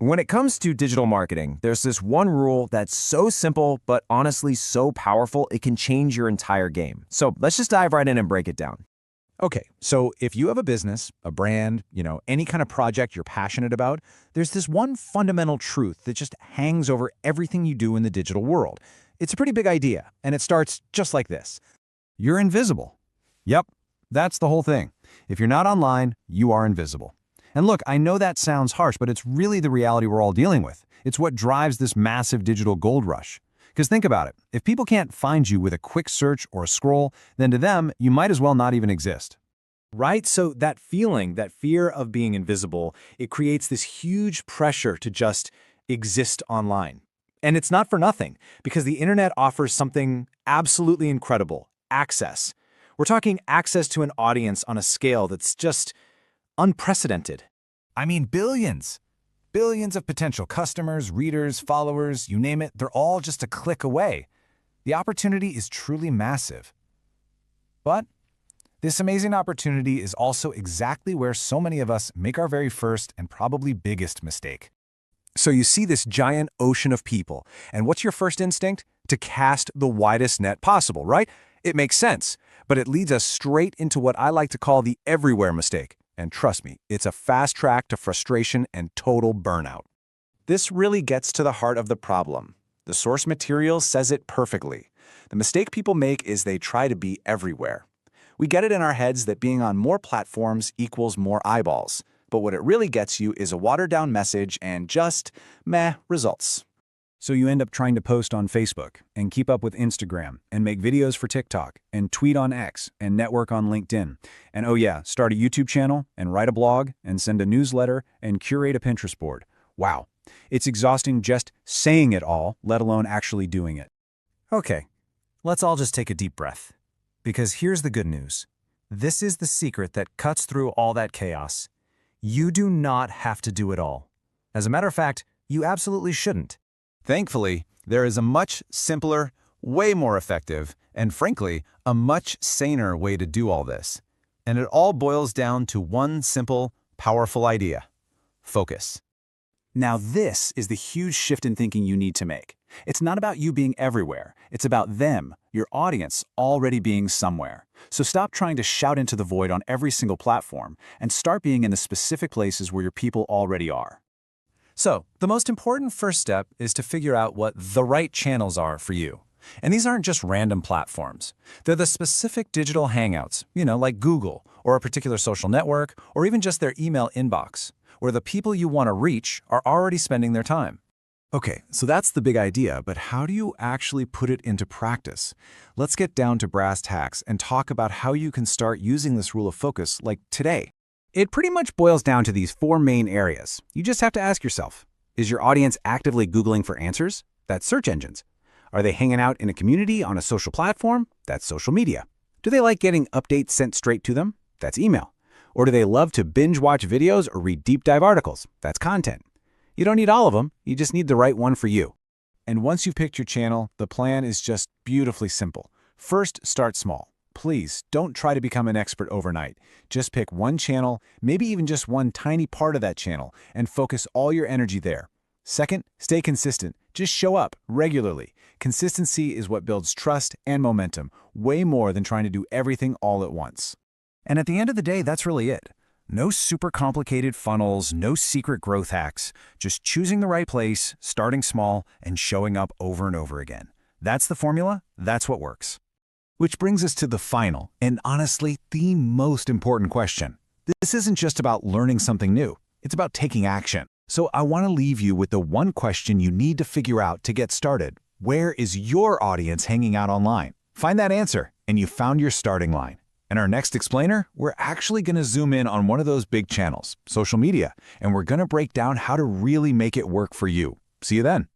When it comes to digital marketing, there's this one rule that's so simple, but honestly so powerful, it can change your entire game. So let's just dive right in and break it down. Okay, so if you have a business, a brand, any kind of project you're passionate about, there's this one fundamental truth that just hangs over everything you do in the digital world. It's a pretty big idea, and it starts just like this. You're invisible. Yep, that's the whole thing. If you're not online, you are invisible. And look, I know that sounds harsh, but it's really the reality we're all dealing with. It's what drives this massive digital gold rush. Because think about it, if people can't find you with a quick search or a scroll, then to them, you might as well not even exist. Right? So that feeling, that fear of being invisible, it creates this huge pressure to just exist online. And it's not for nothing, because the internet offers something absolutely incredible: access. We're talking access to an audience on a scale that's just unprecedented. I mean, billions. Billions of potential customers, readers, followers, you name it, they're all just a click away. The opportunity is truly massive. But this amazing opportunity is also exactly where so many of us make our very first and probably biggest mistake. So you see this giant ocean of people, and what's your first instinct? To cast the widest net possible, right? It makes sense, but it leads us straight into what I like to call the everywhere mistake. And trust me, it's a fast track to frustration and total burnout. This really gets to the heart of the problem. The source material says it perfectly. The mistake people make is they try to be everywhere. We get it in our heads that being on more platforms equals more eyeballs, but what it really gets you is a watered-down message and just meh results. So you end up trying to post on Facebook and keep up with Instagram and make videos for TikTok and tweet on X and network on LinkedIn. And oh yeah, start a YouTube channel and write a blog and send a newsletter and curate a Pinterest board. Wow, it's exhausting just saying it all, let alone actually doing it. Okay, let's all just take a deep breath. Because here's the good news. This is the secret that cuts through all that chaos. You do not have to do it all. As a matter of fact, you absolutely shouldn't. Thankfully, there is a much simpler, way more effective, and frankly, a much saner way to do all this. And it all boils down to one simple, powerful idea: focus. Now this is the huge shift in thinking you need to make. It's not about you being everywhere. It's about them, your audience, already being somewhere. So stop trying to shout into the void on every single platform and start being in the specific places where your people already are. So, the most important first step is to figure out what the right channels are for you. And these aren't just random platforms. They're the specific digital hangouts, like Google, or a particular social network, or even just their email inbox, where the people you want to reach are already spending their time. Okay, so that's the big idea, but how do you actually put it into practice? Let's get down to brass tacks and talk about how you can start using this rule of focus like today. It pretty much boils down to these four main areas. You just have to ask yourself, is your audience actively Googling for answers? That's search engines. Are they hanging out in a community on a social platform? That's social media. Do they like getting updates sent straight to them? That's email. Or do they love to binge watch videos or read deep dive articles? That's content. You don't need all of them, you just need the right one for you. And once you've picked your channel, the plan is just beautifully simple. First, start small. Please, don't try to become an expert overnight. Just pick one channel, maybe even just one tiny part of that channel, and focus all your energy there. Second, stay consistent. Just show up regularly. Consistency is what builds trust and momentum, way more than trying to do everything all at once. And at the end of the day, that's really it. No super complicated funnels, no secret growth hacks, just choosing the right place, starting small, and showing up over and over again. That's the formula, that's what works. Which brings us to the final, and honestly, the most important question. This isn't just about learning something new, it's about taking action. So I want to leave you with the one question you need to figure out to get started. Where is your audience hanging out online? Find that answer, and you found your starting line. In our next explainer, we're actually going to zoom in on one of those big channels, social media, and we're going to break down how to really make it work for you. See you then.